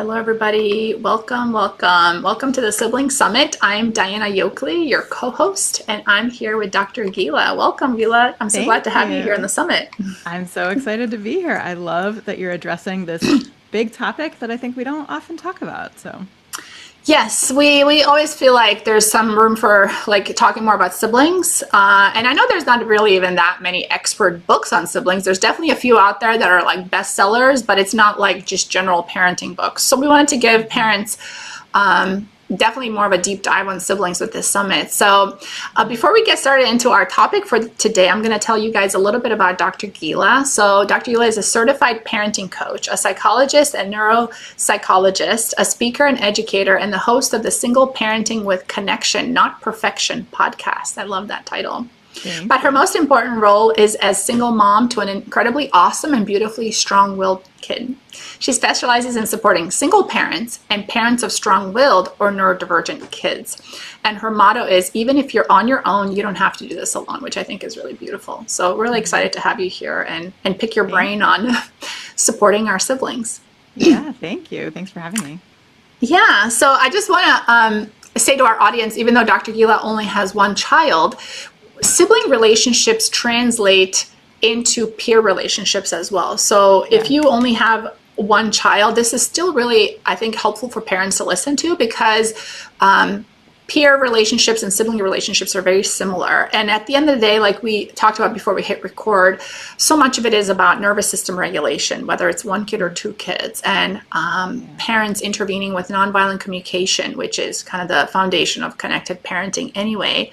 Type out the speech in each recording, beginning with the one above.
Hello, everybody. Welcome, welcome. Welcome to the Sibling Summit. I'm Diana Yoakley, your co-host, and I'm here with Dr. Gila. Welcome, Gila. I'm so glad Thank to have you here in you. the summit. I'm so excited to be here. I love that you're addressing this big topic that I think we don't often talk about. So, Yes, we always feel like there's some room for like talking more about siblings. And I know there's not really even that many expert books on siblings. There's definitely a few out there that are like bestsellers, but it's not like just general parenting books. So we wanted to give parents definitely more of a deep dive on siblings with this summit. So before we get started into our topic for today, I'm going to tell you guys a little bit about Dr. Gila. So Dr. Gila is a certified parenting coach, a psychologist and neuropsychologist, a speaker and educator, and the host of the Single Parenting with Connection, Not Perfection podcast. I love that title. But her most important role is as single mom to an incredibly awesome and beautifully strong-willed kid. She specializes in supporting single parents and parents of strong-willed or neurodivergent kids. And her motto is, even if you're on your own, you don't have to do this alone, which I think is really beautiful. So really excited to have you here and pick your brain on supporting our siblings. yeah, thank you. Thanks for having me. Yeah, so I just want to say to our audience, even though Dr. Gila only has one child, sibling relationships translate into peer relationships as well. So if you only have one child, this is still really, I think, helpful for parents to listen to because peer relationships and sibling relationships are very similar. And at the end of the day, like we talked about before we hit record, so much of it is about nervous system regulation, whether it's one kid or two kids, and parents intervening with nonviolent communication, which is kind of the foundation of connected parenting anyway.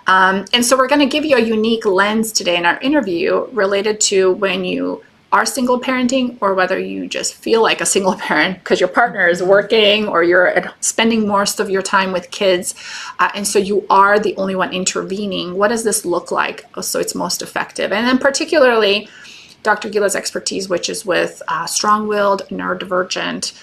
And so we're going to give you a unique lens today in our interview related to when you are single parenting or whether you just feel like a single parent because your partner is working or you're spending most of your time with kids. And so you are the only one intervening. What does this look like so it's most effective? And then particularly Dr. Gila's expertise, which is with strong-willed, neurodivergent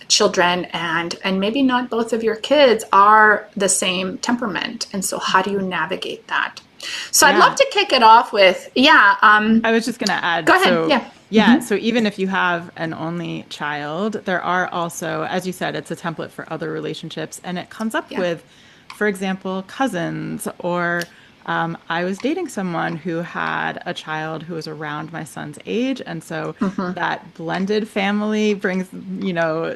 children, and maybe not both of your kids are the same temperament. And so how do you navigate that? So I'd love to kick it off with, I was just going to add. Go ahead. So, yeah. So even if you have an only child, there are also, as you said, it's a template for other relationships. And it comes up with, for example, cousins or I was dating someone who had a child who was around my son's age. And so that blended family brings,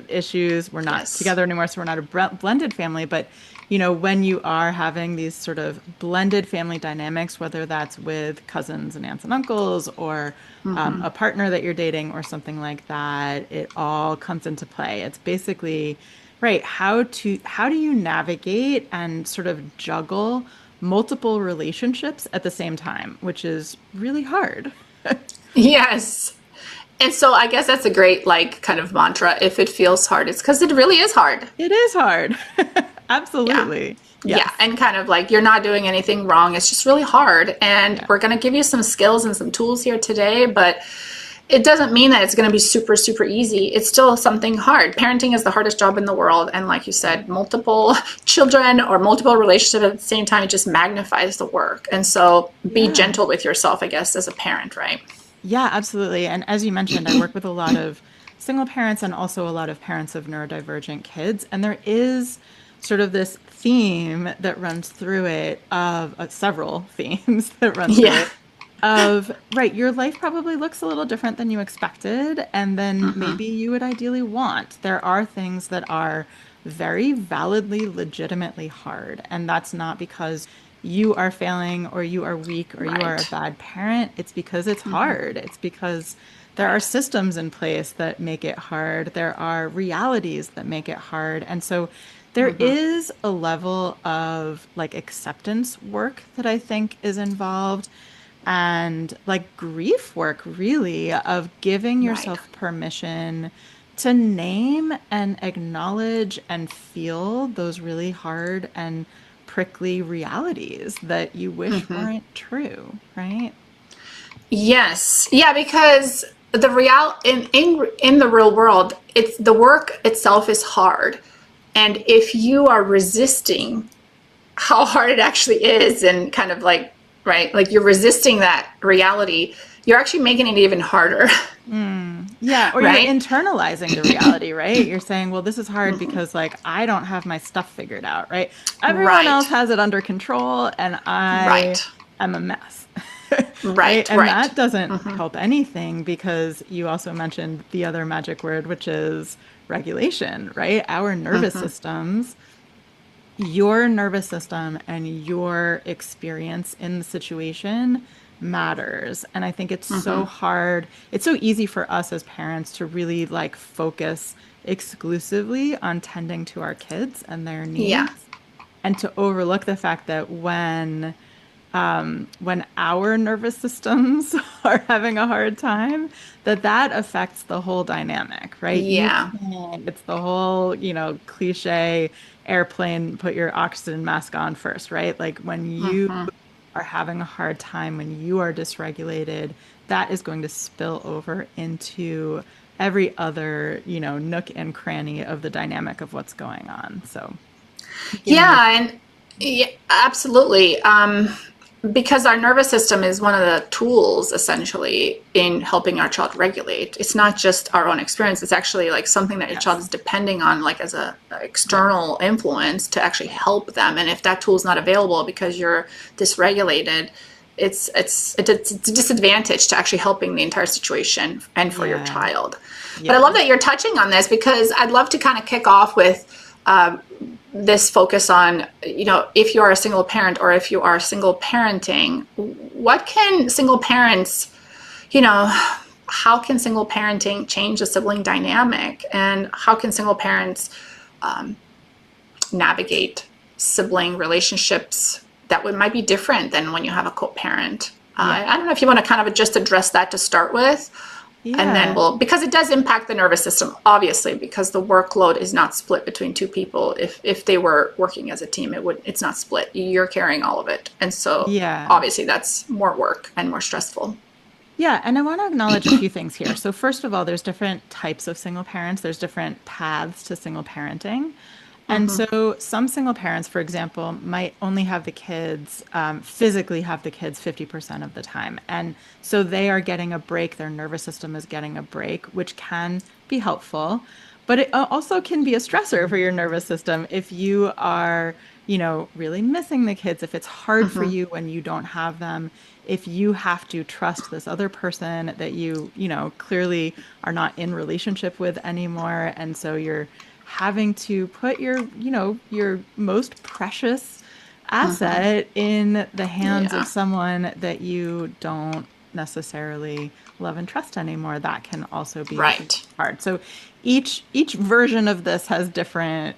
issues. We're not together anymore, so we're not a blended family. But, when you are having these sort of blended family dynamics, whether that's with cousins and aunts and uncles or a partner that you're dating or something like that, it all comes into play. It's basically, right, how do you navigate and sort of juggle multiple relationships at the same time, which is really hard. Yes. And so I guess that's a great kind of mantra. If it feels hard, it's because it really is hard. It is hard. Absolutely. Yeah. And kind of like you're not doing anything wrong. It's just really hard. And we're going to give you some skills and some tools here today, but it doesn't mean that it's going to be super, super easy. It's still something hard. Parenting is the hardest job in the world. And like you said, multiple children or multiple relationships at the same time, it just magnifies the work. And so be gentle with yourself, I guess, as a parent, right? Yeah, absolutely. And as you mentioned, I work with a lot of single parents and also a lot of parents of neurodivergent kids. And there is sort of this theme that runs through it of several themes that run through it. Of, right, your life probably looks a little different than you expected, and then maybe you would ideally want. There are things that are very validly, legitimately hard, and that's not because you are failing or you are weak or you are a bad parent. It's because it's hard. It's because there are systems in place that make it hard. There are realities that make it hard. And so there is a level of acceptance work that I think is involved, and grief work, really, of giving yourself permission to name and acknowledge and feel those really hard and prickly realities that you wish weren't true, right? Yes. Yeah, because in the real world, it's the work itself is hard. And if you are resisting how hard it actually is and kind of right, you're resisting that reality, you're actually making it even harder. Yeah, or you're right? internalizing the reality, right? You're saying, well, this is hard because like I don't have my stuff figured out, right? Everyone else Right, has it under control and I right, am a mess. Right? right, And right. that doesn't help anything because you also mentioned the other magic word, which is regulation, right? Our nervous systems, your nervous system and your experience in the situation matters. And I think it's so hard. It's so easy for us as parents to really like focus exclusively on tending to our kids and their Yeah. needs and to overlook the fact that when our nervous systems are having a hard time, that affects the whole dynamic, right? You Yeah. can't, it's the whole, cliche airplane, put your oxygen mask on first, right? Like when you are having a hard time, when you are dysregulated, that is going to spill over into every other, nook and cranny of the dynamic of what's going on. So beginning with, Yeah, and yeah, absolutely. Because our nervous system is one of the tools essentially in helping our child regulate. It's not just our own experience, it's actually like something that your child yes, is depending on like as a yeah, external influence to actually help them. And if that tool is not available because you're dysregulated, it's a disadvantage to actually helping the entire situation and for your yeah, child. But I love yeah. that you're touching on this because I'd love to kind of kick off with this focus on, if you are a single parent or if you are single parenting, what can single parents, you know, how can single parenting change the sibling dynamic, and how can single parents navigate sibling relationships that might be different than when you have a co-parent? Yeah. I don't know if you want to kind of just address that to start with, and then Yeah. we'll, because it does impact the nervous system, obviously, because the workload is not split between two people. If they were working as a team, it's not split. You're carrying all of it. And so Yeah. obviously that's more work and more stressful. Yeah. And I want to acknowledge a few things here. So, first of all, there's different types of single parents, there's different paths to single parenting. And so, some single parents, for example, might only have the kids, physically have the kids 50% of the time. And so they are getting a break, their nervous system is getting a break, which can be helpful. But it also can be a stressor for your nervous system if you are, really missing the kids, if it's hard for you when you don't have them, if you have to trust this other person that you clearly are not in relationship with anymore. And so you're having to put your most precious asset in the hands of Yeah. someone that you don't necessarily love and trust anymore. That can also be Right. hard. So each version of this has different,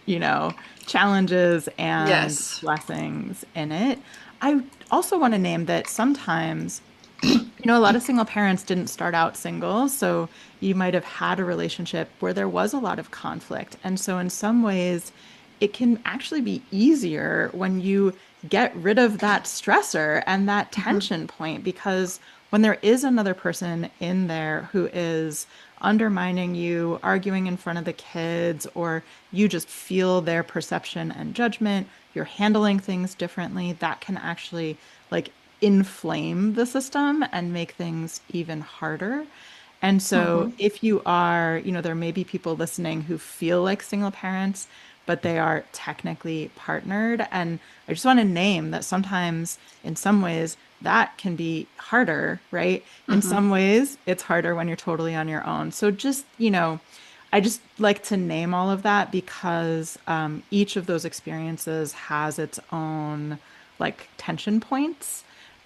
challenges and Yes. blessings in it. I also want to name that sometimes a lot of single parents didn't start out single, so you might have had a relationship where there was a lot of conflict. And so, in some ways, it can actually be easier when you get rid of that stressor and that tension point, because when there is another person in there who is undermining you, arguing in front of the kids, or you just feel their perception and judgment, you're handling things differently, that can actually like inflame the system and make things even harder. And so, if you are, there may be people listening who feel like single parents, but they are technically partnered. And I just want to name that sometimes, in some ways, that can be harder, right? In some ways, it's harder when you're totally on your own. So, just, I just like to name all of that because each of those experiences has its own like tension points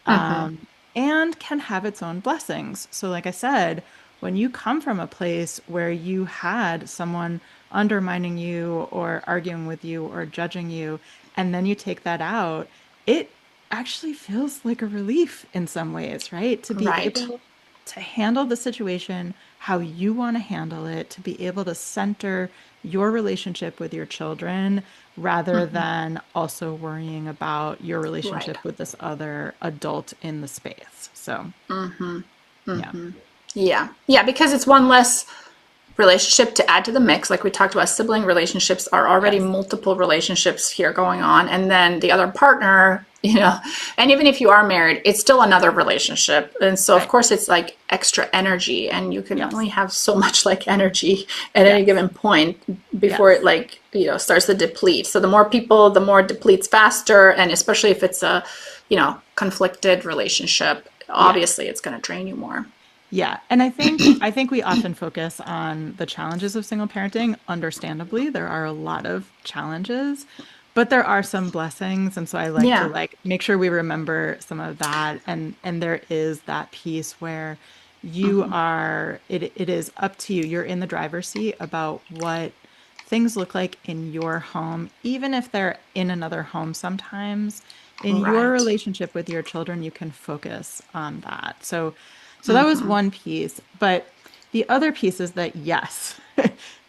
and can have its own blessings. So, like I said, when you come from a place where you had someone undermining you or arguing with you or judging you, and then you take that out, it actually feels like a relief in some ways, right? To be Right. able to handle the situation how you want to handle it, to be able to center your relationship with your children rather than also worrying about your Right. relationship with this other adult in the space. So, yeah. Yeah. Yeah. Because it's one less relationship to add to the mix. Like we talked about, sibling relationships are already Yes. multiple relationships here going on. And then the other partner and even if you are married, it's still another relationship. And so, of Right. course, it's like extra energy, and you can Yes. only have so much like energy at any Yes. given point before it Yes. like, starts to deplete. So the more people, the more it depletes faster. And especially if it's a, conflicted relationship, Yeah. obviously it's going to drain you more. Yeah. And I think we often focus on the challenges of single parenting. Understandably, there are a lot of challenges, but there are some blessings. And so I like to Yeah. like make sure we remember some of that. And there is that piece where it is up to you. You're in the driver's seat about what things look like in your home, even if they're in another home sometimes. In your Right. relationship with your children, you can focus on that. So that was one piece. But the other piece is that, yes,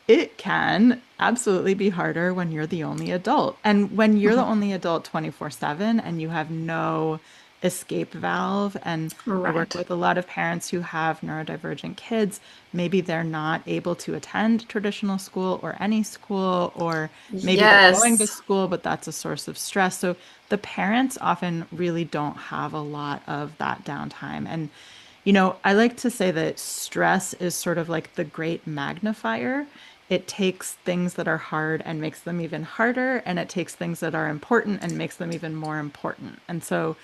it can absolutely be harder when you're the only adult. And when you're the only adult 24/7 and you have no escape valve. And I work Right. with a lot of parents who have neurodivergent kids. Maybe they're not able to attend traditional school or any school, or maybe they're going to Yes. school, but that's a source of stress. So the parents often really don't have a lot of that downtime. And I like to say that stress is sort of like the great magnifier. It takes things that are hard and makes them even harder, and it takes things that are important and makes them even more important. And so,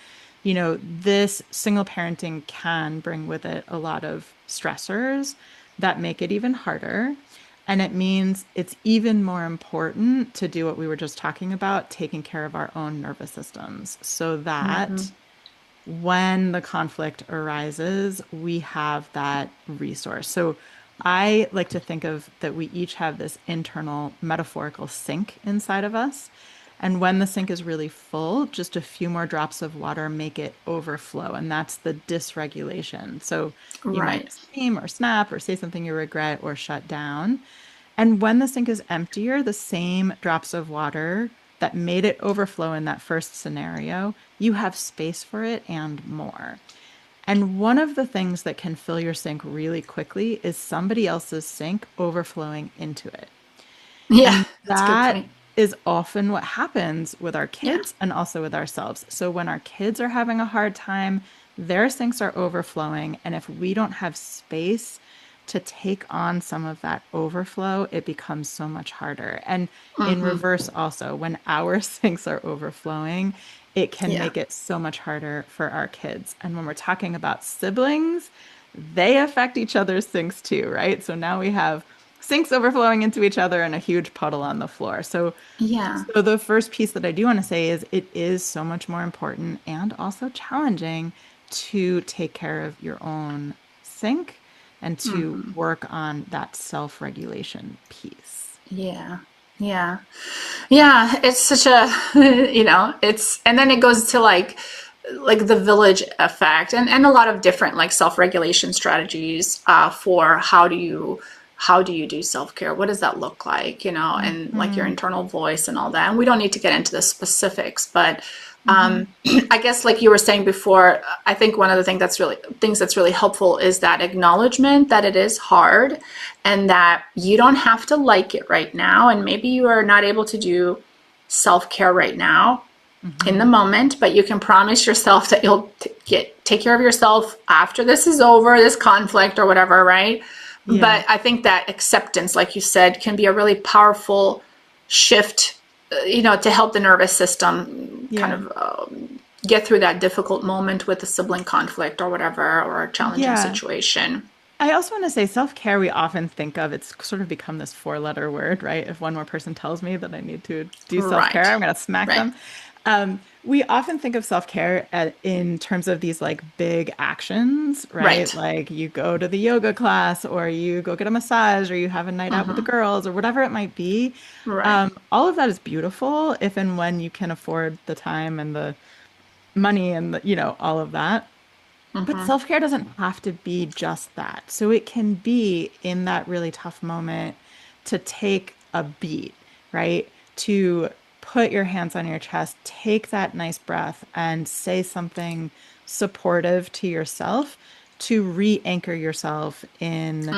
this single parenting can bring with it a lot of stressors that make it even harder. And it means it's even more important to do what we were just talking about, taking care of our own nervous systems, so that when the conflict arises, we have that resource. So I like to think of that we each have this internal metaphorical sink inside of us. And when the sink is really full, just a few more drops of water make it overflow. And that's the dysregulation. So you Right. might scream or snap or say something you regret or shut down. And when the sink is emptier, the same drops of water that made it overflow in that first scenario, you have space for it and more. And one of the things that can fill your sink really quickly is somebody else's sink overflowing into it. Yeah, And that's a good that point. is often what happens with our Yeah. kids and also with ourselves. So when our kids are having a hard time, their sinks are overflowing. And if we don't have space to take on some of that overflow, it becomes so much harder. And in reverse, also, when our sinks are overflowing, it can Yeah. make it so much harder for our kids. And when we're talking about siblings, they affect each other's sinks too, right? So now we have sinks overflowing into each other and a huge puddle on the floor. So Yeah. so the first piece that I do want to say is it is so much more important and also challenging to take care of your own sink and to work on that self-regulation piece. Yeah. Yeah. Yeah. It's such a, and then it goes to like the village effect and a lot of different like self-regulation strategies for how do you do self-care? What does that look like? And like your Hmm. internal voice and all that. And we don't need to get into the specifics, but Hmm. I guess like you were saying before, I think one of the things that's really helpful is that acknowledgement that it is hard and that you don't have to like it right now. And maybe you are not able to do self-care right now in the Hmm. moment, but you can promise yourself that you'll take care of yourself after this is over, this conflict or whatever, right? Yeah. But I think that acceptance, like you said, can be a really powerful shift, to help the nervous system kind Yeah. of get through that difficult moment with a sibling conflict or whatever, or a challenging Yeah. situation. I also want to say self-care, we often think of, it's sort of become this four-letter word, right? If one more person tells me that I need to do self-care, Right. I'm going to smack Right. them. We often think of self-care in terms of these like big actions, right? Right. Like you go to the yoga class or you go get a massage or you have a night out with the girls or whatever it might be. Right. All of that is beautiful if and when you can afford the time and the money and all of that. But self-care doesn't have to be just that. So it can be in that really tough moment to take a beat, right? To put your hands on your chest, take that nice breath and say something supportive to yourself to re-anchor yourself in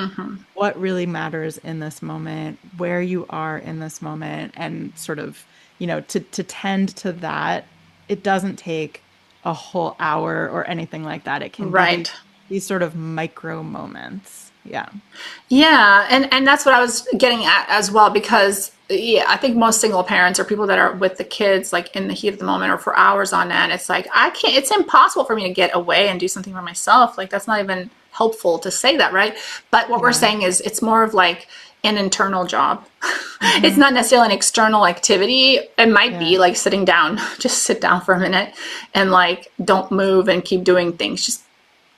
what really matters in this moment, where you are in this moment, and sort of, to tend to that it doesn't take a whole hour or anything like that. It can be Right. these sort of micro moments. Yeah. Yeah, and that's what I was getting at as well, because yeah, I think most single parents or people that are with the kids like in the heat of the moment or for hours on end, it's like I can't, it's impossible for me to get away and do something for myself. Like that's not even helpful to say that, right? But what we're Yeah. saying is it's more of like an internal job. It's Hmm. not necessarily an external activity. It might Yeah. be like sitting down, just sit down for a minute and like don't move and keep doing things.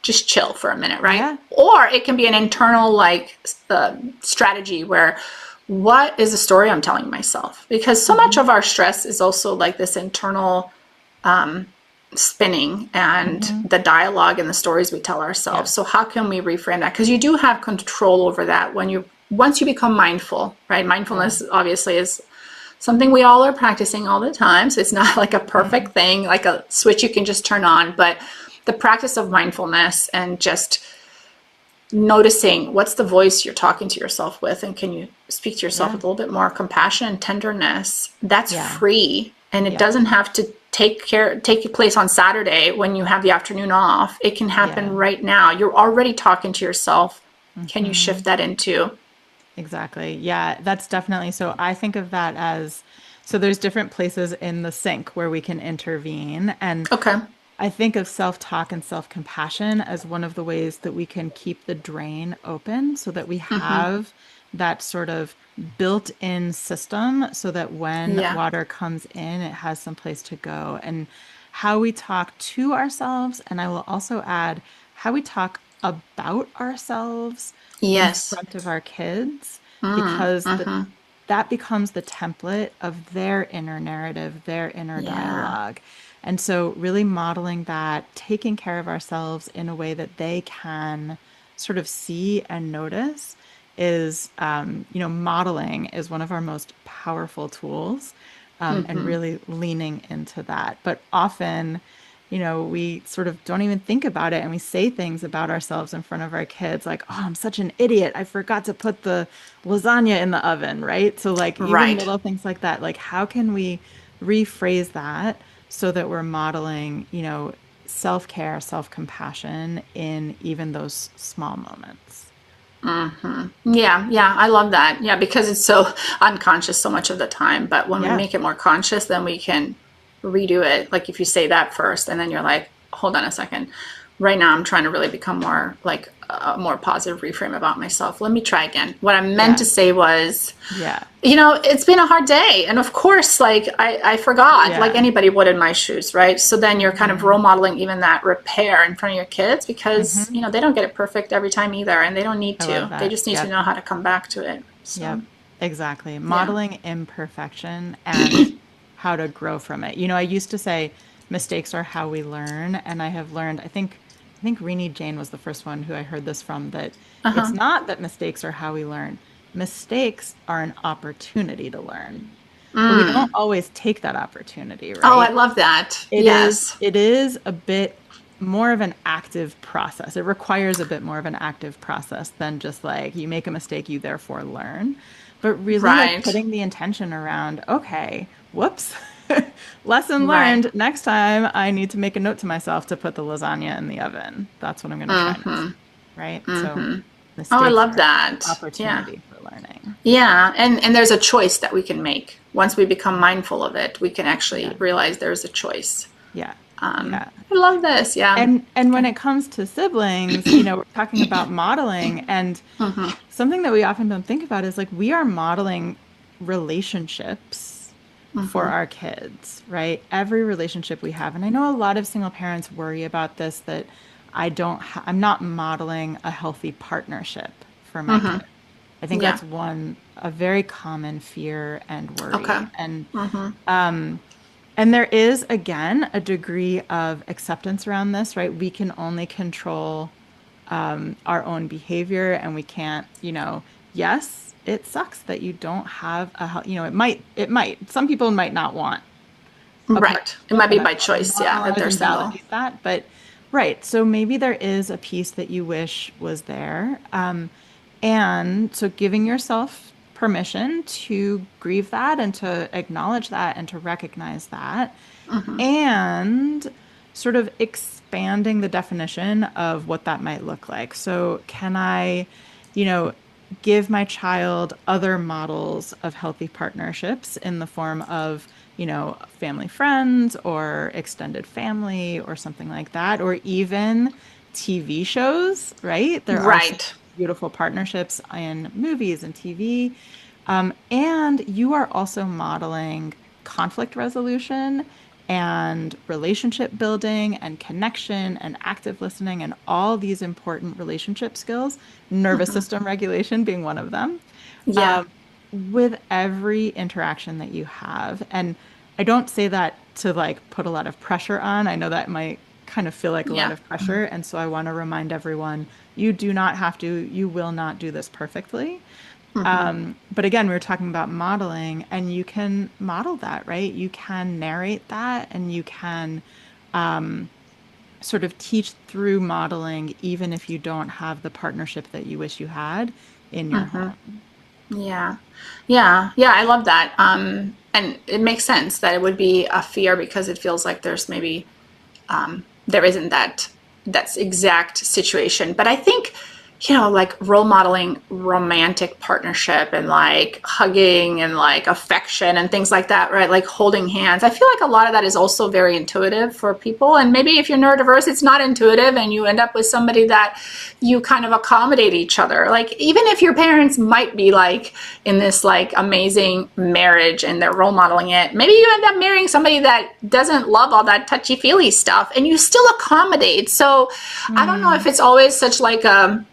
Just chill for a minute, right? Yeah. Or it can be an internal like strategy where what is the story I'm telling myself? Because so much Hmm. of our stress is also like this internal spinning and Hmm. the dialogue and the stories we tell Yeah. ourselves. So how can we reframe that? Because you do have control over that when you once you become mindful, right? Yeah. Mindfulness obviously is something we all are practicing all the time. So it's not like a Hmm. perfect thing, like a switch you can just turn on, but the practice of mindfulness and just noticing what's the voice you're talking to yourself with, and can you speak to yourself Yeah. with a little bit more compassion and tenderness. That's Yeah. free, and it Yeah. doesn't have to take place on Saturday when you have the afternoon off. It can happen Yeah. right now. You're already talking to yourself. Can you Hmm. shift that into Exactly. Yeah, that's definitely so. I think of that as so there's different places in the sink where we can intervene. And okay. I think of self-talk and self-compassion as one of the ways that we can keep the drain open so that we have that sort of built-in system so that when Yeah. water comes in, it has some place to go. And how we talk to ourselves, and I will also add how we talk about ourselves in Yes. front of our kids, because that becomes the template of their inner narrative, their inner Yeah. dialogue. And so, really modeling that, taking care of ourselves in a way that they can sort of see and notice is, modeling is one of our most powerful tools, and really leaning into that. But often, we sort of don't even think about it and we say things about ourselves in front of our kids like, oh, I'm such an idiot. I forgot to put the lasagna in the oven, right? So, like, even Right. little things like that, like, how can we rephrase that so that we're modeling, self-care, self-compassion in even those small moments? Yeah, yeah, I love that. Yeah, because it's so unconscious so much of the time. But when we Yeah. make it more conscious, then we can redo it. Like if you say that first, and then you're like, hold on a second. Right now, I'm trying to really become more like a more positive reframe about myself. Let me try again. What I meant Yeah. to say was, Yeah. it's been a hard day. And of course, like I forgot, like Yeah. anybody would in my shoes, right? So then you're kind of Hmm. role modeling even that repair in front of your kids because, Hmm. they don't get it perfect every time either. And they don't need I love to. They that. just need to Yep. know how to come back to it. So, Yep, exactly. yeah. Modeling imperfection and how to grow from it. I used to say mistakes are how we learn, and I have learned, I think Rini Jane was the first one who I heard this from, that Uh it's huh. not that mistakes are how we learn. Mistakes are an opportunity to learn. But we don't always take that opportunity, Oh, I right? love that. It is Yes. it is a bit more of an active process. It requires a bit more of an active process than just like you make a mistake, you therefore learn. But really like Right. putting the intention around, okay, whoops. Lesson Right. learned. Next time I need to make a note to myself to put the lasagna in the oven. That's what I'm going to try next time, right? So Oh, I mistakes love are that. Yeah. opportunity for learning. Yeah. And there's a choice that we can make. Once we become mindful of it, we can actually Yeah. realize there's a choice. Yeah. Yeah. I love this. Yeah. And when it comes to siblings, we're talking about modeling, and something that we often don't think about is like we are modeling relationships for our kids, right? Every relationship we have. And I know a lot of single parents worry about this, that I'm not modeling a healthy partnership for my kid. I think Yeah. that's a very common fear and Okay. worry. And there is, again, a degree of acceptance around this, right? We can only control our own behavior, and we can't, yes, it sucks that you don't have some people might not want a Right. It partnership, might be and I'm by choice. not Yeah. That allowed to they're single. invalidate that, but right. So maybe there is a piece that you wish was there. And so giving yourself permission to grieve that and to acknowledge that and to recognize that, Hmm. and sort of expanding the definition of what that might look like. So, can I, you know, give my child other models of healthy partnerships in the form of, family friends or extended family or something like that, or even TV shows, right? There are some Right. beautiful partnerships in movies and TV. And you are also modeling conflict resolution and relationship building and connection and active listening and all these important relationship skills, nervous Hmm. system regulation being one of them, Yeah. with every interaction that you have. And I don't say that to like put a lot of pressure on. I know that might kind of feel like a lot Yeah. of pressure. And so I want to remind everyone, you do not have to, you will not do this perfectly. Hmm. But again, we were talking about modeling, and you can model that, right? You can narrate that, and you can sort of teach through modeling, even if you don't have the partnership that you wish you had in your Hmm. home. Yeah. Yeah. Yeah. I love that. And it makes sense that it would be a fear because it feels like there's maybe there isn't that's exact situation. But I think, like role modeling romantic partnership and like hugging and like affection and things like that, right? Like holding hands. I feel like a lot of that is also very intuitive for people. And maybe if you're neurodiverse, it's not intuitive and you end up with somebody that you kind of accommodate each other. Like even if your parents might be like in this like amazing marriage and they're role modeling it, maybe you end up marrying somebody that doesn't love all that touchy feely stuff and you still accommodate. So I don't know if Mm, it's always such like a,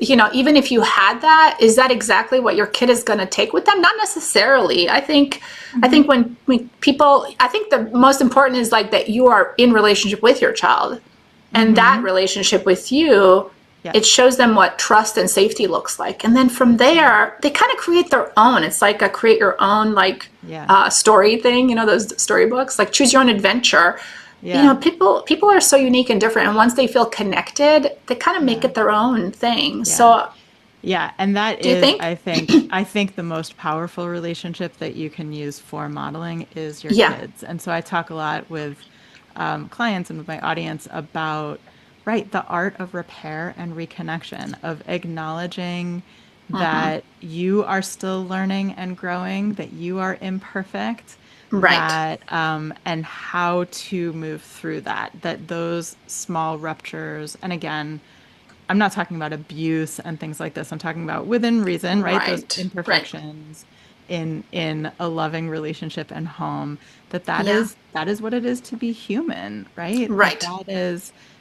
even if you had that, is that exactly what your kid is going to take with them? Not necessarily. I think mhm. when people, I think the most important is like that you are in relationship with your child, and that Mhm. relationship with you, Yeah. it shows them what trust and safety looks like, and then from there they kind of create their own. It's like a create your own like Yeah. story thing, those storybooks like choose your own adventure. Yeah. People are so unique and different, and once they feel connected they kind of make Yeah. it their own thing. Yeah. So Yeah, and that do you is, think? I think the most powerful relationship that you can use for modeling is your Yeah. kids. And so I talk a lot with clients and with my audience about, right, the art of repair and reconnection, of acknowledging Hmm. that you are still learning and growing, that you are imperfect, Right. that and how to move through that, that those small ruptures, and again, I'm not talking about abuse and things like this. I'm talking about within reason, right? Those Right. imperfections in a loving relationship and home, that Yeah. is that is what it is to be human, right? That Right.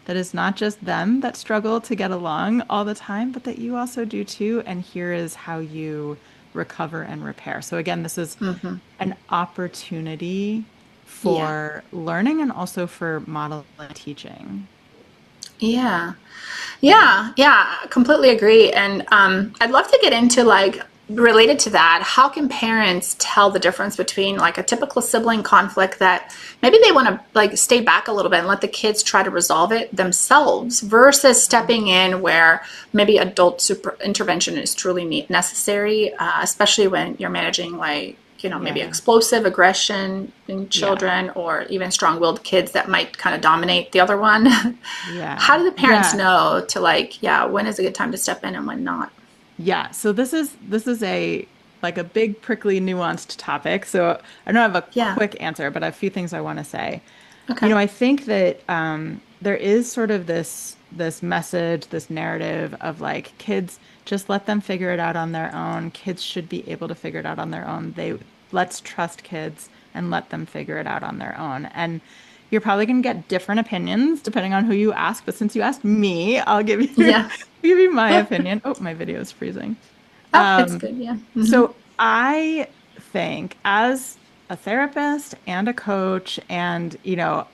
that is not just them that struggle to get along all the time, but that you also do too. And here is how you recover and repair. So again, this is Hmm. an opportunity Yeah. for learning and also for modeling and teaching. Yeah. Yeah. Yeah, completely agree. And I'd love to get into like related to that, how can parents tell the difference between like a typical sibling conflict that maybe they want to like stay back a little bit and let the kids try to resolve it themselves versus stepping in where maybe adult super intervention is truly necessary, especially when you're managing like maybe Yeah. explosive aggression in Yeah. children or even strong-willed kids that might kind of dominate the other one. How Yeah. do the parents Yeah. know to like, yeah, when is a good time to step in and when not? Yeah. So this is a like a big prickly nuanced topic. So I don't have a Yeah. quick answer, but I have a few things I want to say. Okay. I think that there is sort of this message, this narrative of like kids, just let them figure it out on their own. Kids should be able to figure it out on their own. Let's trust kids and let them figure it out on their own. And you're probably going to get different opinions depending on who you ask. But since you asked me, I'll give you Yeah. give you my opinion. Oh, my video is freezing. Oh, it's good. Yeah. Hmm. So I think as a therapist and a coach, and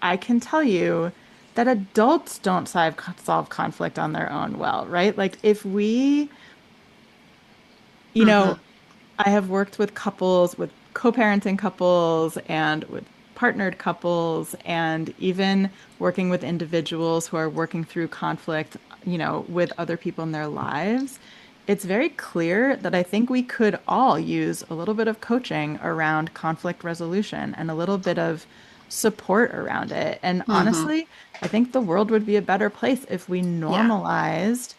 I can tell you that adults don't solve conflict on their own well, right? Like if we, you Hmm. know, I have worked with couples, with co-parenting couples, and with partnered couples, and even working with individuals who are working through conflict, with other people in their lives. it's very clear that I think we could all use a little bit of coaching around conflict resolution and a little bit of support around it. And honestly, I think the world would be a better place if we Yeah. normalized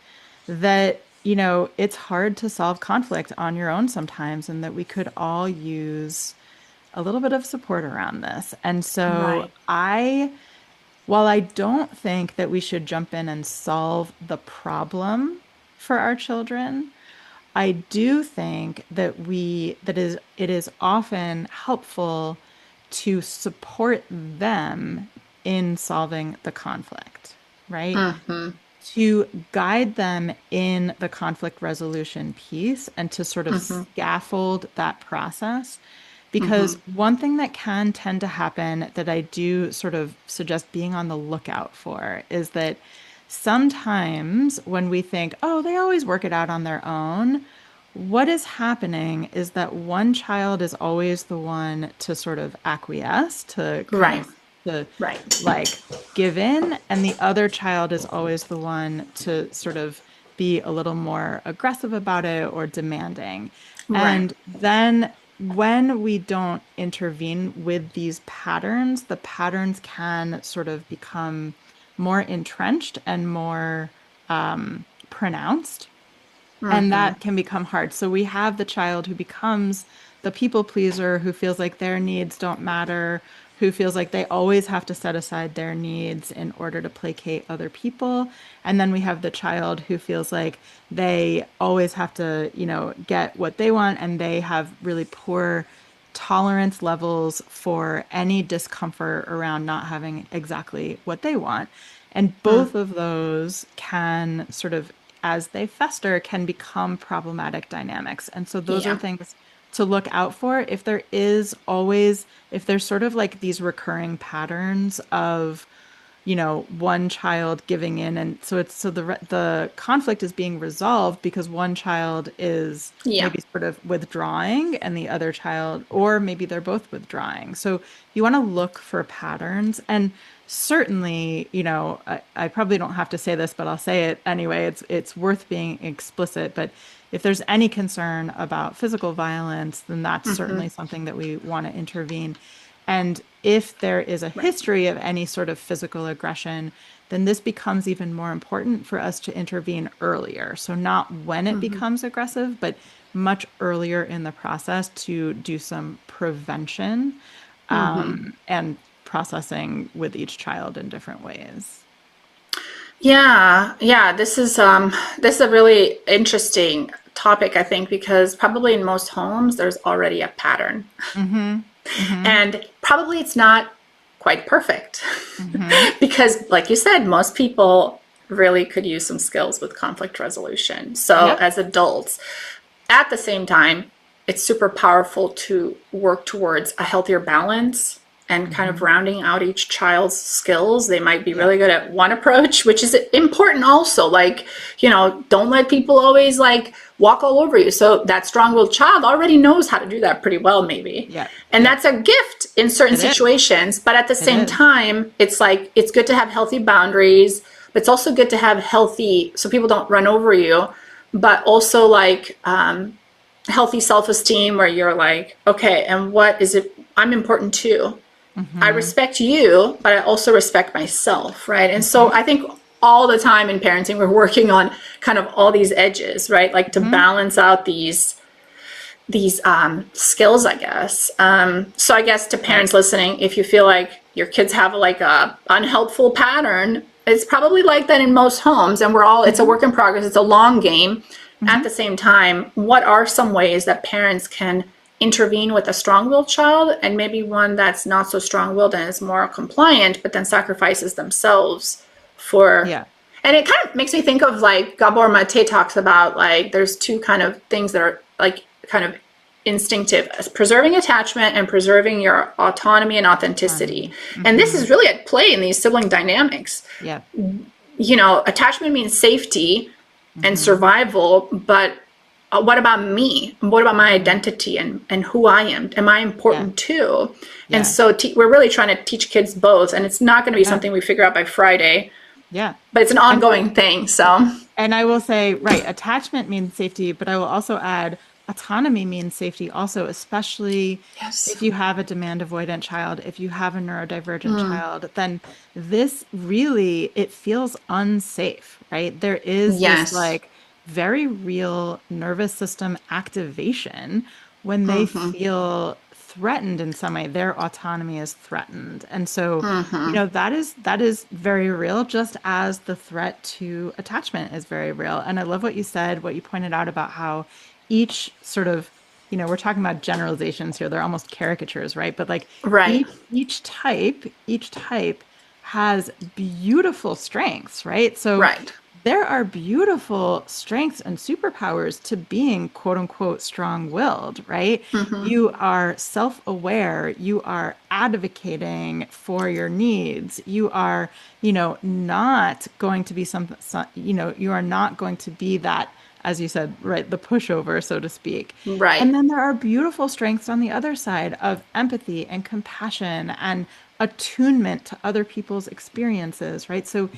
that, it's hard to solve conflict on your own sometimes, and that we could all use a little bit of support around this. And so Right. while I don't think that we should jump in and solve the problem for our children, I do think it is often helpful to support them in solving the conflict, right? To guide them in the conflict resolution piece and to sort of scaffold that process. Because one thing that can tend to happen that I do sort of suggest being on the lookout for is that sometimes when we think, oh, they always work it out on their own, what is happening is that one child is always the one to sort of acquiesce, to kind Right. of to Right. like give in, and the other child is always the one to sort of be a little more aggressive about it or demanding. Right. And then when we don't intervene with these patterns, the patterns can sort of become more entrenched and more pronounced, and that can become hard. So we have the child who becomes the people pleaser, who feels like their needs don't matter, who feels like they always have to set aside their needs in order to placate other people. And then we have the child who feels like they always have to, get what they want, and they have really poor tolerance levels for any discomfort around not having exactly what they want. And both of those can sort of, as they fester, can become problematic dynamics. And so those are Yeah. things to look out for. If there's sort of like these recurring patterns of, one child giving in, and so the conflict is being resolved because one child is Yeah. maybe sort of withdrawing and the other child, or maybe they're both withdrawing. So you want to look for patterns. And certainly, I probably don't have to say this, but I'll say it anyway. It's worth being explicit. But if there's any concern about physical violence, then that's certainly something that we want to intervene. And if there is a Right. history of any sort of physical aggression, then this becomes even more important for us to intervene earlier. So, not when it becomes aggressive, but much earlier in the process to do some prevention and processing with each child in different ways. Yeah, yeah, this is a really interesting topic, I think, because probably in most homes there's already a pattern. Hmm. And probably it's not quite perfect. Hmm. Because like you said, most people really could use some skills with conflict resolution. So Yep. as adults, at the same time, it's super powerful to work towards a healthier balance and kind of Hmm. rounding out each child's skills. They might be Yep. really good at one approach, which is important also. Like, don't let people always like walk all over you. So that strong-willed child already knows how to do that pretty well, maybe. Yep. And Yep. that's a gift in certain It is. situations. But at the It same is. time, it's like it's good to have healthy boundaries, but it's also good to have healthy so people don't run over you, but also like healthy self-esteem where you're like, okay, and what is it? I'm important too. I Hmm. respect you, but I also respect myself, right? And so Hmm. I think all the time in parenting, we're working on kind of all these edges, right? Like to Hmm. balance out these skills, I guess. So I guess to Right. parents listening, if you feel like your kids have like a unhelpful pattern, it's probably like that in most homes, and it's a Hmm. work in progress. It's a long game. At the Hmm. same time, what are some ways that parents can intervene with a strong-willed child and maybe one that's not so strong-willed and is more compliant, but then sacrifices themselves for. Yeah. And it kind of makes me think of like Gabor Mate talks about like there's two kind of things that are like kind of instinctive: preserving attachment and preserving your autonomy and authenticity. Autonomy. And this Hmm. is really at play in these sibling dynamics. Yep. Attachment means safety and Hmm. survival, but what about me? What about my Hmm. identity and who I am? Am I Yeah. important too? And Yeah. so we're really trying to teach kids both, and it's not going to be Yeah. something we figure out by Friday, Yeah. but it's an And ongoing thing. So And I will say, right, attachment means safety, but I will also add autonomy means safety also, especially Yes. if you have a demand avoidant child, if you have a neurodivergent child, then this really, it feels unsafe, right? There is this Yes. like very real nervous system activation when they feel threatened in some way, their autonomy is threatened. And so, that is very real, just as the threat to attachment is very real. And I love what you said, what you pointed out about how each sort of, we're talking about generalizations here, they're almost caricatures, right? But like Right. each type has beautiful strengths, right? So Right. there are beautiful strengths and superpowers to being quote unquote strong-willed, right? You are self-aware, you are advocating for your needs, you are, not going to be you are not going to be that, as you said, right, the pushover, so to speak. And Right. then there are beautiful strengths on the other side of empathy and compassion and attunement to other people's experiences, right? So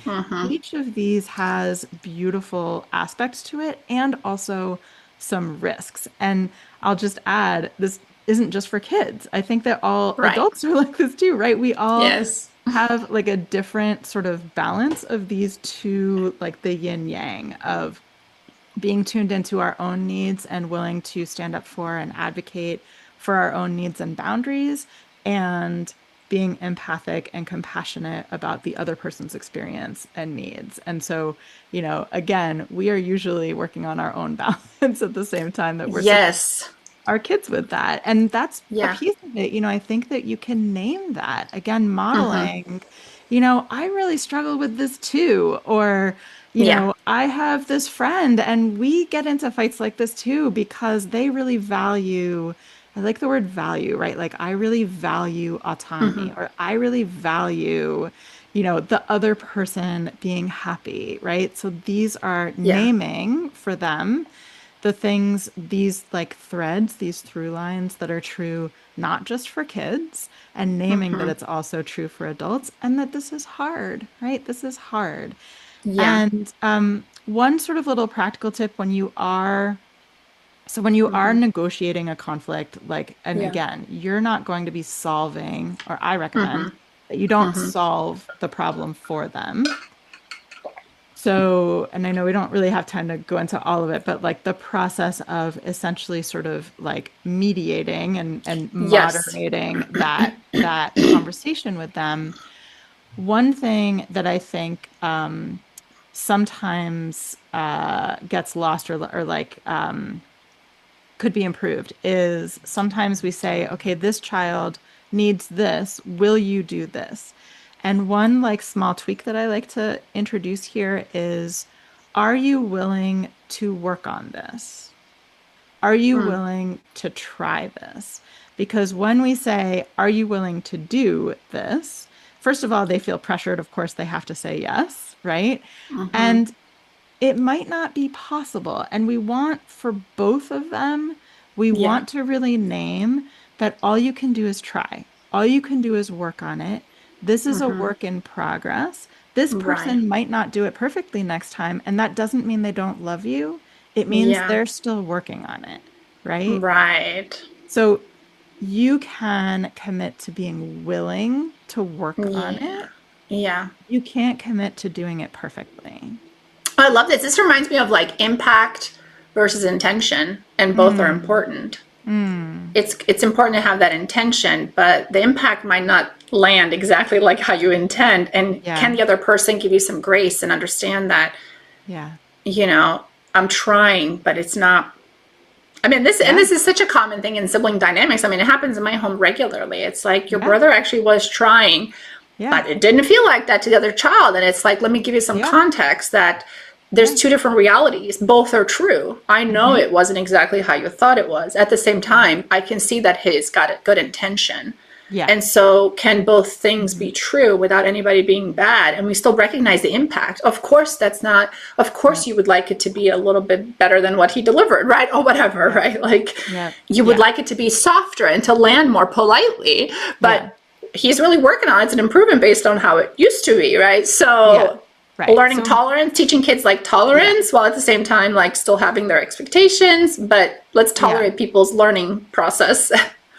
each of these has beautiful aspects to it and also some risks. And I'll just add, this isn't just for kids. I think that all Right. adults are like this too, right? We all Yes. have like a different sort of balance of these two, like the yin yang of being tuned into our own needs and willing to stand up for and advocate for our own needs and boundaries, and being empathic and compassionate about the other person's experience and needs. And so, again, we are usually working on our own balance at the same time that we're supporting Yes. our kids with that. And that's a Yeah. piece of it. I think that you can name that. Again, Mm-hmm. modeling, I really struggle with this too. Or, Yeah. I have this friend and we get into fights like this too because they really value, I like the word value, right? Like I really value autonomy, or I really value, the other person being happy, right? So these are Yeah. naming for them the things, these like threads, these through lines that are true not just for kids, and naming that it's also true for adults, and that this is hard, right? This is hard. Yeah. And one sort of little practical tip when you are negotiating a conflict, like, and Yeah. again, you're not going to be solving, or I recommend that you don't solve the problem for them. So, and I know we don't really have time to go into all of it, but like the process of essentially sort of like mediating and Yes. moderating that conversation with them. One thing that I think sometimes gets lost, or like could be improved is sometimes we say, okay, this child needs this. Will you do this? And one like small tweak that I like to introduce here is, are you willing to work on this? Are you willing to try this? Because when we say, are you willing to do this? First of all, they feel pressured. Of course, they have to say yes, right? And it might not be possible. And we want for both of them, we Yeah. want to really name that all you can do is try. All you can do is work on it. This is a work in progress. This Right. person might not do it perfectly next time. And that doesn't mean they don't love you. It means Yeah. they're still working on it, right? Right. So you can commit to being willing to work on Yeah. it. Yeah. You can't commit to doing it perfectly. I love this. This reminds me of like impact versus intention, and both are Mm, important. mm, It's important to have that intention, but the impact might not land exactly like how you intend. And can yeah. the other person give you some grace and understand that, Yeah. you know, I'm trying, but it's not. I mean, Yeah. this is such a common thing in sibling dynamics. I mean, it happens in my home regularly. It's like your Yeah. brother actually was trying, Yeah. but it didn't feel like that to the other child. And it's like, let me give you some Yeah. context that there's Yeah. two different realities. Both are true. I know Hmm. it wasn't exactly how you thought it was. At the same Yeah. time, I can see that he's got a good intention. Yeah. And so, can both things Hmm. be true without anybody being bad? And we still recognize the impact. Of course, that's not, of Yeah. course, you would like it to be a little bit better than what he delivered, right? Or whatever, Yeah. right? Like, Yeah. you would Yeah. like it to be softer and to land more politely. Yeah. But he's really working on it. It's an improvement based on how it used to be, right? Yeah. So, Right. learning So tolerance, teaching kids like yeah, tolerance while at the same time like still having their expectations, but let's yeah. tolerate people's learning process.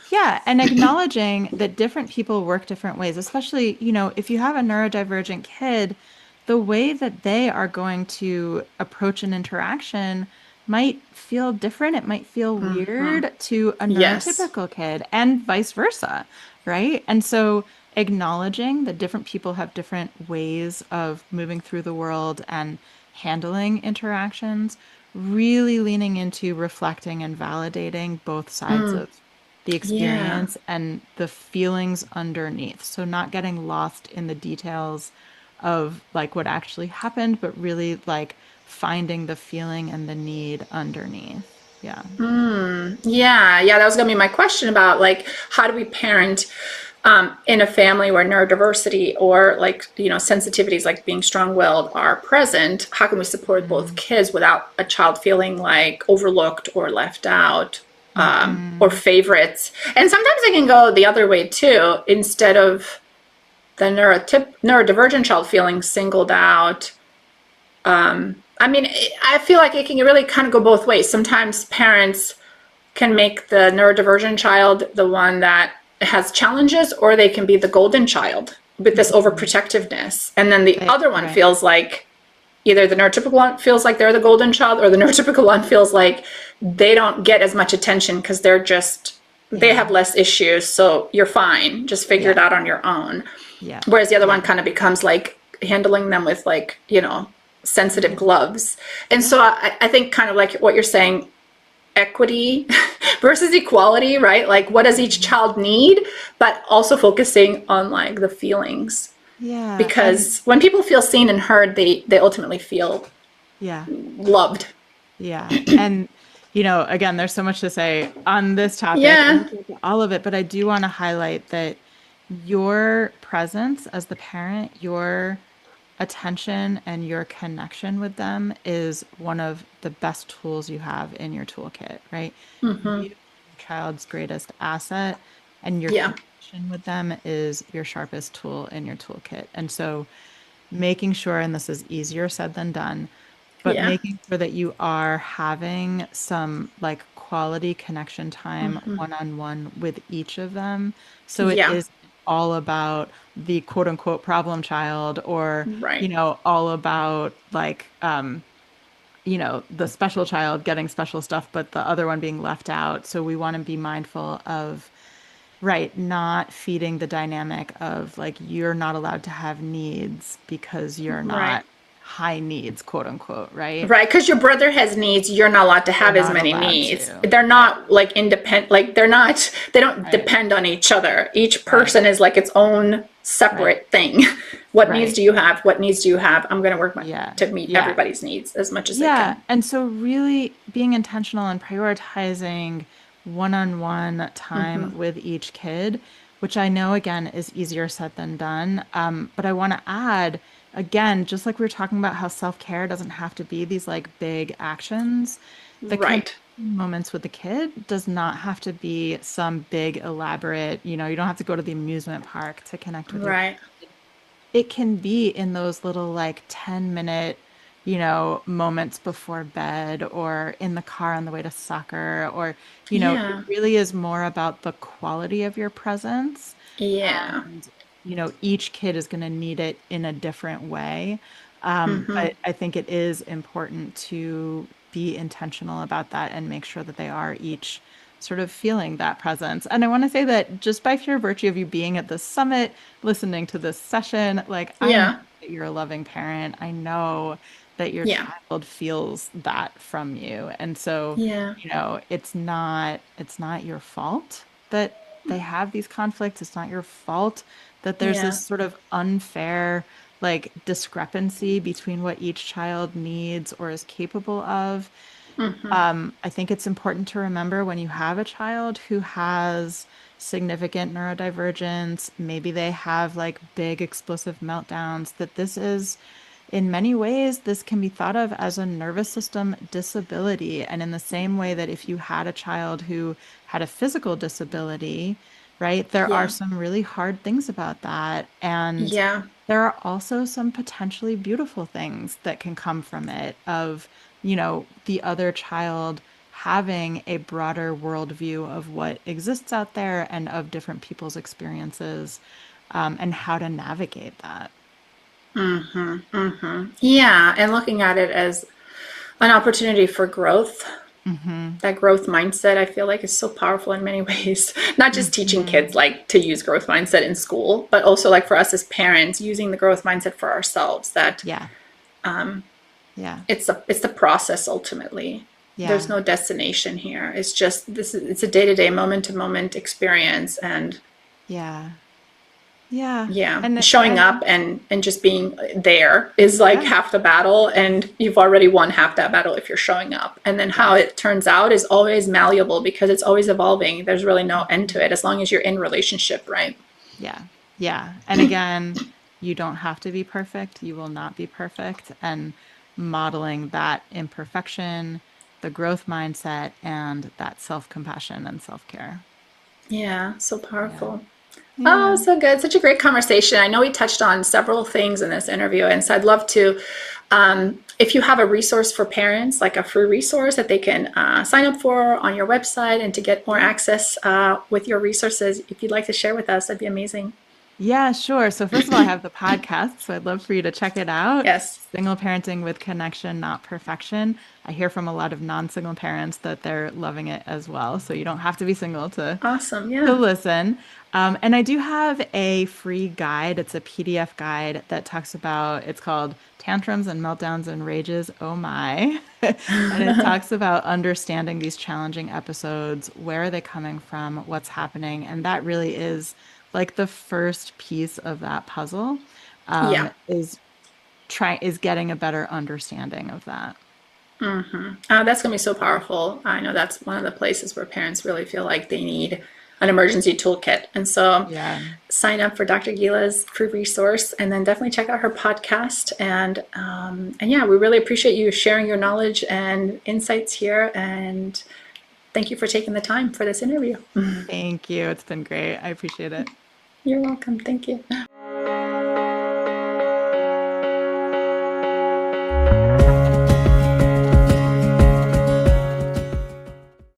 Yeah, and acknowledging that different people work different ways, especially, if you have a neurodivergent kid, the way that they are going to approach an interaction might feel different. It might feel weird to a Yes. neurotypical kid and vice versa, right? And so acknowledging that different people have different ways of moving through the world and handling interactions, really leaning into reflecting and validating both sides of the Yeah. experience and the feelings underneath. So not getting lost in the details of like what actually happened, but really like finding the feeling and the need underneath. Yeah. Yeah, yeah, that was going to be my question about like how do we parent in a family where neurodiversity or like sensitivities like being strong-willed are present? How can we support both Mm-hmm. kids without a child feeling like overlooked or left out or Mm-hmm. favorites? And sometimes it can go the other way too. Instead of the neurodivergent child feeling singled out, I mean, I feel like it can really kind of go both ways. Sometimes parents can make the neurodivergent child the one that has challenges, or they can be the golden child with this Mm-hmm. overprotectiveness. And then the Right, other one right, feels like either the neurotypical one feels like they're the golden child, or the neurotypical one feels like they don't get as much attention because they yeah, have less issues. So you're fine. Just figure it yeah, out on your own. yeah, Whereas the other one yeah, kind of becomes like handling them with like, sensitive yeah, gloves. And yeah, so I think kind of like what you're saying, equity versus equality, right? Like what does each mhm. child need, but also focusing on like the feelings. Yeah, and Because when people feel seen and heard, they ultimately feel yeah, loved. yeah. And, again, there's so much to say on this topic, and we'll Yeah. get to all of it, but I do want to highlight that your presence as the parent, your attention and your connection with them is one of the best tools you have in your toolkit, right? You, your child's greatest asset, and your Yeah. connection with them is your sharpest tool in your toolkit. And so making sure, and this is easier said than done, but Yeah. making sure that you are having some like quality connection time one on one with each of them. So it Yeah. is all about the quote unquote problem child or, Right. all about like, the special child getting special stuff, but the other one being left out. So we want to be mindful of, right, not feeding the dynamic of like you're not allowed to have needs because you're Right. not high needs, quote unquote, right? Right, because your brother has needs, you're not allowed to You're have as not many allowed needs. to. They're Right, not like independent, like they don't right, depend on each other. Each right, person is like its own right, separate thing. What needs right. do you have? What needs do you have? I'm going to work Yeah, to meet yeah, everybody's needs as much as I yeah. can. And so really being intentional and prioritizing one-on-one time with each kid, which I know again is easier said than done. But I want to add, again, just like we were talking about how self-care doesn't have to be these like big actions, the connection Right, moments with the kid does not have to be some big elaborate, you don't have to go to the amusement park to connect with your right. kid. It can be in those little like 10-minute, moments before bed or in the car on the way to soccer, or, it Yeah, really is more about the quality of your presence. yeah. And, each kid is going to need it in a different way. But I think it is important to be intentional about that and make sure that they are each sort of feeling that presence. And I want to say that just by sheer virtue of you being at this summit, listening to this session, like I know Yeah, that you're a loving parent. I know that your yeah, child feels that from you. And so, yeah, it's not your fault that they have these conflicts. It's not your fault that there's yeah. this sort of unfair like discrepancy between what each child needs or is capable of. I think it's important to remember when you have a child who has significant neurodivergence, maybe they have like big explosive meltdowns, that this is, in many ways, this can be thought of as a nervous system disability. And in the same way that if you had a child who had a physical disability, right, there are Yeah, some really hard things about that. And yeah. there are also some potentially beautiful things that can come from it of, the other child having a broader worldview of what exists out there and of different people's experiences, and how to navigate that. Yeah, and looking at it as an opportunity for growth. Hmm. That growth mindset, I feel like, is so powerful in many ways. Not just teaching Hmm. kids like to use growth mindset in school, but also like for us as parents, using the growth mindset for ourselves. That Yeah. Yeah. it's the process ultimately. There's Yeah. no destination here. It's just it's a day to day, moment to moment experience, and Yeah. Yeah. yeah, And showing up and and just being there is like yeah. half the battle, and you've already won half that battle if you're showing up. And then how Yes. it turns out is always malleable because it's always evolving. There's really no end to Mhm. it as long as you're in relationship, right? Yeah. Yeah. And again, you don't have to be perfect. You will not be perfect. And modeling that imperfection, the growth mindset, and that self-compassion and self-care. Yeah, so Yeah. powerful. Oh, Yeah. so good. Such a great conversation. I know we touched on several things in this interview, and so I'd love to, if you have a resource for parents, like a free resource that they can sign up for on your website and to get more Yeah. access with your resources, if you'd like to share with us, that'd be amazing. Yeah, sure. So first of all, I have the podcast, so I'd love for you to check it out. Yes. Single Parenting with Connection, Not Perfection. I hear from a lot of non-single parents that they're loving it as well. So you don't have to be single Awesome. to Yeah. listen. And I do have a free guide. It's a PDF guide that talks about, it's called Tantrums and Meltdowns and Rages. Oh my. And it talks about understanding these challenging episodes. Where are they coming from? What's happening? And that really is like the first piece of that puzzle, Yeah. is getting a better understanding of that. That's going to be so powerful. I know that's one of the places where parents really feel like they need an emergency toolkit. And so Yeah. sign up for Dr. Gila's free resource and then definitely check out her podcast. And yeah, we really appreciate you sharing your knowledge and insights here. And thank you for taking the time for this interview. Thank you. It's been great. I appreciate it. You're welcome. Thank you.